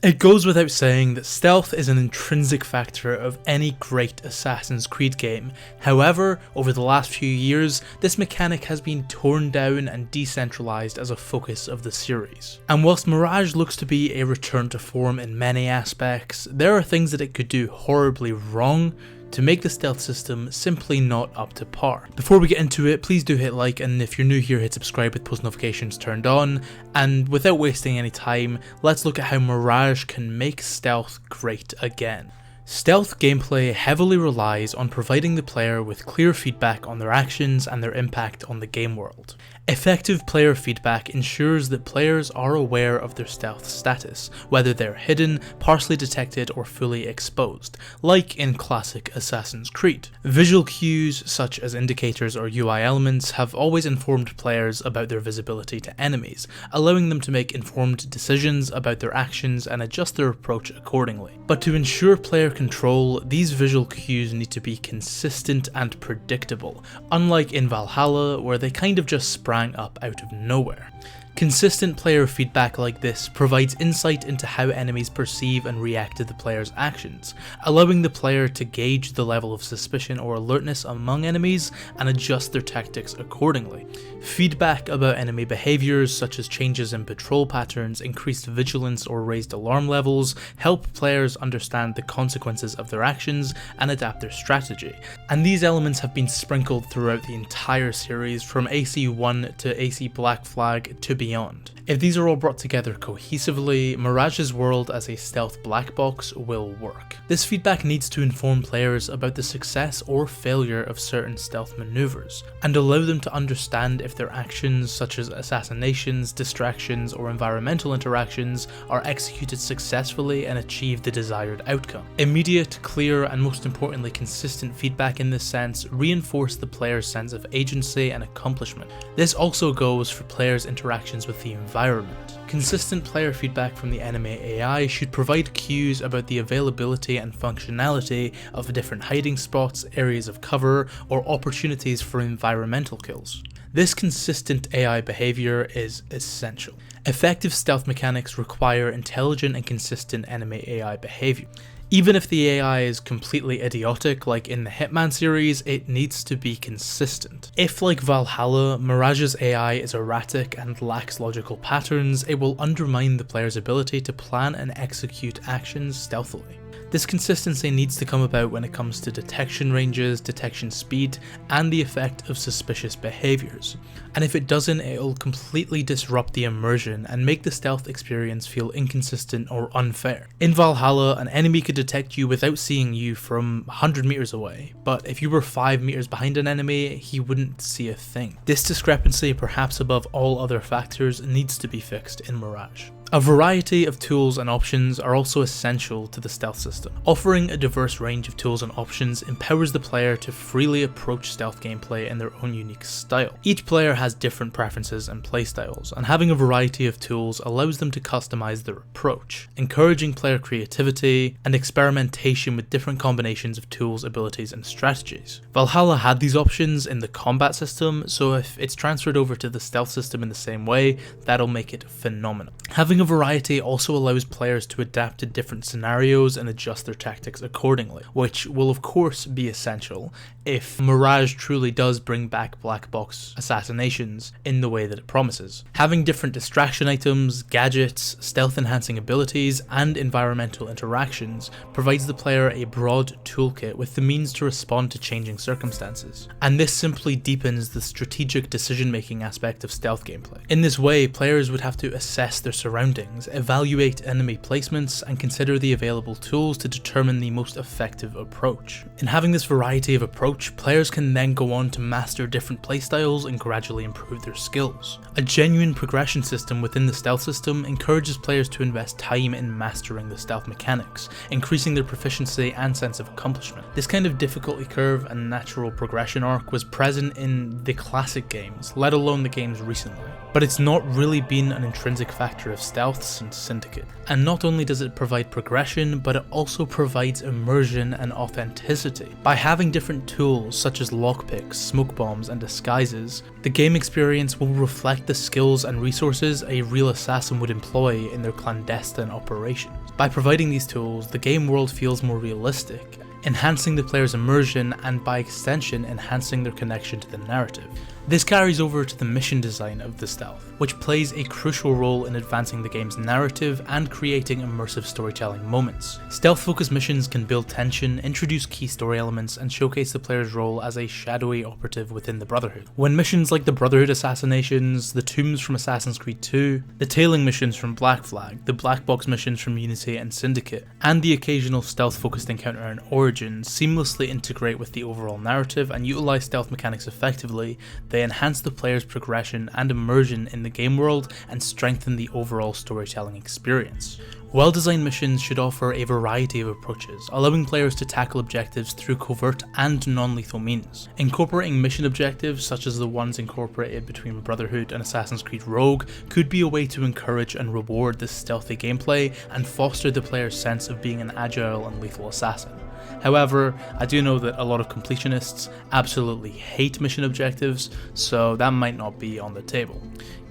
It goes without saying that stealth is an intrinsic factor of any great Assassin's Creed game. However, over the last few years, this mechanic has been torn down and decentralized as a focus of the series. And whilst Mirage looks to be a return to form in many aspects, there are things that it could do horribly wrong to make the stealth system simply not up to par. Before we get into it, please do hit like, and if you're new here, hit subscribe with post notifications turned on. And without wasting any time, let's look at how Mirage can make stealth great again. Stealth gameplay heavily relies on providing the player with clear feedback on their actions and their impact on the game world. Effective player feedback ensures that players are aware of their stealth status, whether they're hidden, partially detected, or fully exposed, like in classic Assassin's Creed. Visual cues, such as indicators or UI elements, have always informed players about their visibility to enemies, allowing them to make informed decisions about their actions and adjust their approach accordingly. But to ensure player control, these visual cues need to be consistent and predictable, unlike in Valhalla, where they kind of just sprang up out of nowhere. Consistent player feedback like this provides insight into how enemies perceive and react to the player's actions, allowing the player to gauge the level of suspicion or alertness among enemies and adjust their tactics accordingly. Feedback about enemy behaviours, such as changes in patrol patterns, increased vigilance, or raised alarm levels, help players understand the consequences of their actions and adapt their strategy. And these elements have been sprinkled throughout the entire series, from AC1 to AC Black Flag to beyond. If these are all brought together cohesively, Mirage's world as a stealth black box will work. This feedback needs to inform players about the success or failure of certain stealth maneuvers, and allow them to understand if their actions, such as assassinations, distractions, or environmental interactions, are executed successfully and achieve the desired outcome. Immediate, clear, and most importantly consistent feedback in this sense reinforce the player's sense of agency and accomplishment. This also goes for players' interactions with the environment. Consistent player feedback from the enemy AI should provide cues about the availability and functionality of different hiding spots, areas of cover, or opportunities for environmental kills. This consistent AI behavior is essential. Effective stealth mechanics require intelligent and consistent enemy AI behavior. Even if the AI is completely idiotic, like in the Hitman series, it needs to be consistent. If, like Valhalla, Mirage's AI is erratic and lacks logical patterns, it will undermine the player's ability to plan and execute actions stealthily. This consistency needs to come about when it comes to detection ranges, detection speed, and the effect of suspicious behaviours. And if it doesn't, it'll completely disrupt the immersion and make the stealth experience feel inconsistent or unfair. In Valhalla, an enemy could detect you without seeing you from 100 meters away, but if you were 5 meters behind an enemy, he wouldn't see a thing. This discrepancy, perhaps above all other factors, needs to be fixed in Mirage. A variety of tools and options are also essential to the stealth system. Offering a diverse range of tools and options empowers the player to freely approach stealth gameplay in their own unique style. Each player has different preferences and playstyles, and having a variety of tools allows them to customize their approach, encouraging player creativity and experimentation with different combinations of tools, abilities, and strategies. Valhalla had these options in the combat system, so if it's transferred over to the stealth system in the same way, that'll make it phenomenal. Having a variety also allows players to adapt to different scenarios and adjust their tactics accordingly, which will of course be essential if Mirage truly does bring back black box assassinations in the way that it promises. Having different distraction items, gadgets, stealth enhancing abilities, and environmental interactions provides the player a broad toolkit with the means to respond to changing circumstances, and this simply deepens the strategic decision making aspect of stealth gameplay. In this way, players would have to assess their surroundings, evaluate enemy placements, and consider the available tools to determine the most effective approach. In having this variety of approach, players can then go on to master different playstyles and gradually improve their skills. A genuine progression system within the stealth system encourages players to invest time in mastering the stealth mechanics, increasing their proficiency and sense of accomplishment. This kind of difficulty curve and natural progression arc was present in the classic games, let alone the games recently. But it's not really been an intrinsic factor of stealth since Syndicate. And not only does it provide progression, but it also provides immersion and authenticity. By having different tools such as lockpicks, smoke bombs, and disguises, the The game experience will reflect the skills and resources a real assassin would employ in their clandestine operations. By providing these tools, the game world feels more realistic, enhancing the player's immersion and by extension enhancing their connection to the narrative. This carries over to the mission design of the stealth, which plays a crucial role in advancing the game's narrative and creating immersive storytelling moments. Stealth-focused missions can build tension, introduce key story elements, and showcase the player's role as a shadowy operative within the Brotherhood. When missions like the Brotherhood assassinations, the tombs from Assassin's Creed 2, the tailing missions from Black Flag, the black box missions from Unity and Syndicate, and the occasional stealth-focused encounter in Origins seamlessly integrate with the overall narrative and utilize stealth mechanics effectively, they enhance the player's progression and immersion in the game world and strengthen the overall storytelling experience. Well-designed missions should offer a variety of approaches, allowing players to tackle objectives through covert and non-lethal means. Incorporating mission objectives, such as the ones incorporated between Brotherhood and Assassin's Creed Rogue, could be a way to encourage and reward this stealthy gameplay and foster the player's sense of being an agile and lethal assassin. However, I do know that a lot of completionists absolutely hate mission objectives, so that might not be on the table.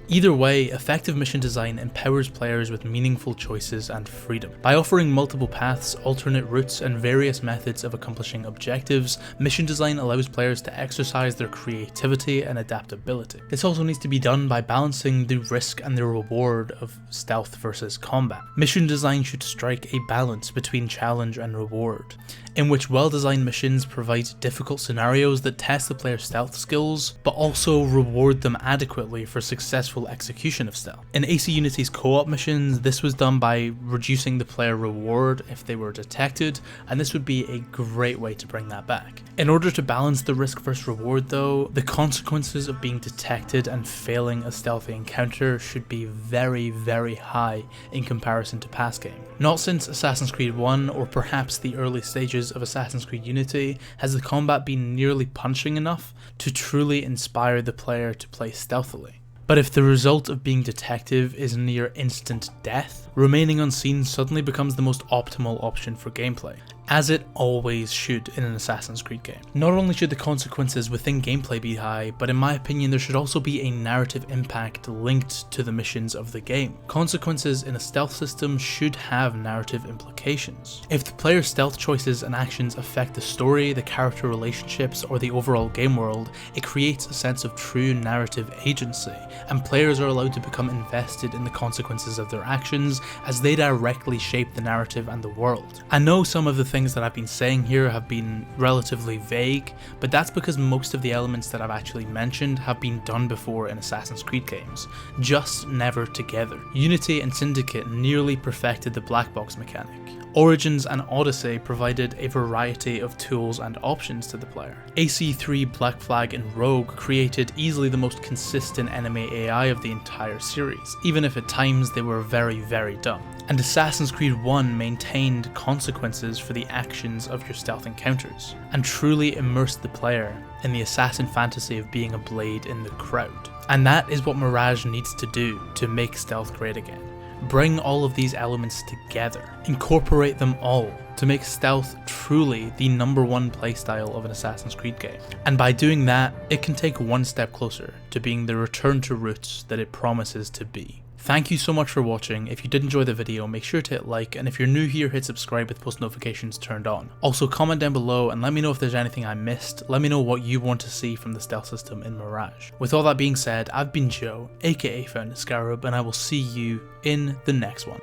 Either way, effective mission design empowers players with meaningful choices and freedom. By offering multiple paths, alternate routes, and various methods of accomplishing objectives, mission design allows players to exercise their creativity and adaptability. This also needs to be done by balancing the risk and the reward of stealth versus combat. Mission design should strike a balance between challenge and reward, in which well-designed missions provide difficult scenarios that test the player's stealth skills, but also reward them adequately for successful execution of stealth. In AC Unity's co-op missions, this was done by reducing the player reward if they were detected, and this would be a great way to bring that back. In order to balance the risk versus reward though, the consequences of being detected and failing a stealthy encounter should be very, very high in comparison to past games. Not since Assassin's Creed 1 or perhaps the early stages of Assassin's Creed Unity has the combat been nearly punching enough to truly inspire the player to play stealthily. But if the result of being detective is near instant death, remaining unseen suddenly becomes the most optimal option for gameplay, as it always should in an Assassin's Creed game. Not only should the consequences within gameplay be high, but in my opinion there should also be a narrative impact linked to the missions of the game. Consequences in a stealth system should have narrative implications. If the player's stealth choices and actions affect the story, the character relationships, or the overall game world, it creates a sense of true narrative agency, and players are allowed to become invested in the consequences of their actions as they directly shape the narrative and the world. I know some of the things that I've been saying here have been relatively vague, but that's because most of the elements that I've actually mentioned have been done before in Assassin's Creed games, just never together. Unity and Syndicate nearly perfected the black box mechanic. Origins and Odyssey provided a variety of tools and options to the player. AC3, Black Flag, and Rogue created easily the most consistent enemy AI of the entire series, even if at times they were very, very dumb. And Assassin's Creed 1 maintained consequences for the actions of your stealth encounters, and truly immersed the player in the assassin fantasy of being a blade in the crowd. And that is what Mirage needs to do to make stealth great again. Bring all of these elements together, incorporate them all to make stealth truly the #1 playstyle of an Assassin's Creed game. And by doing that, it can take one step closer to being the return to roots that it promises to be. Thank you so much for watching. If you did enjoy the video, make sure to hit like, and if you're new here, hit subscribe with post notifications turned on. Also comment down below and let me know if there's anything I missed. Let me know what you want to see from the stealth system in Mirage. With all that being said, I've been Joe, aka Found Scarab, and I will see you in the next one.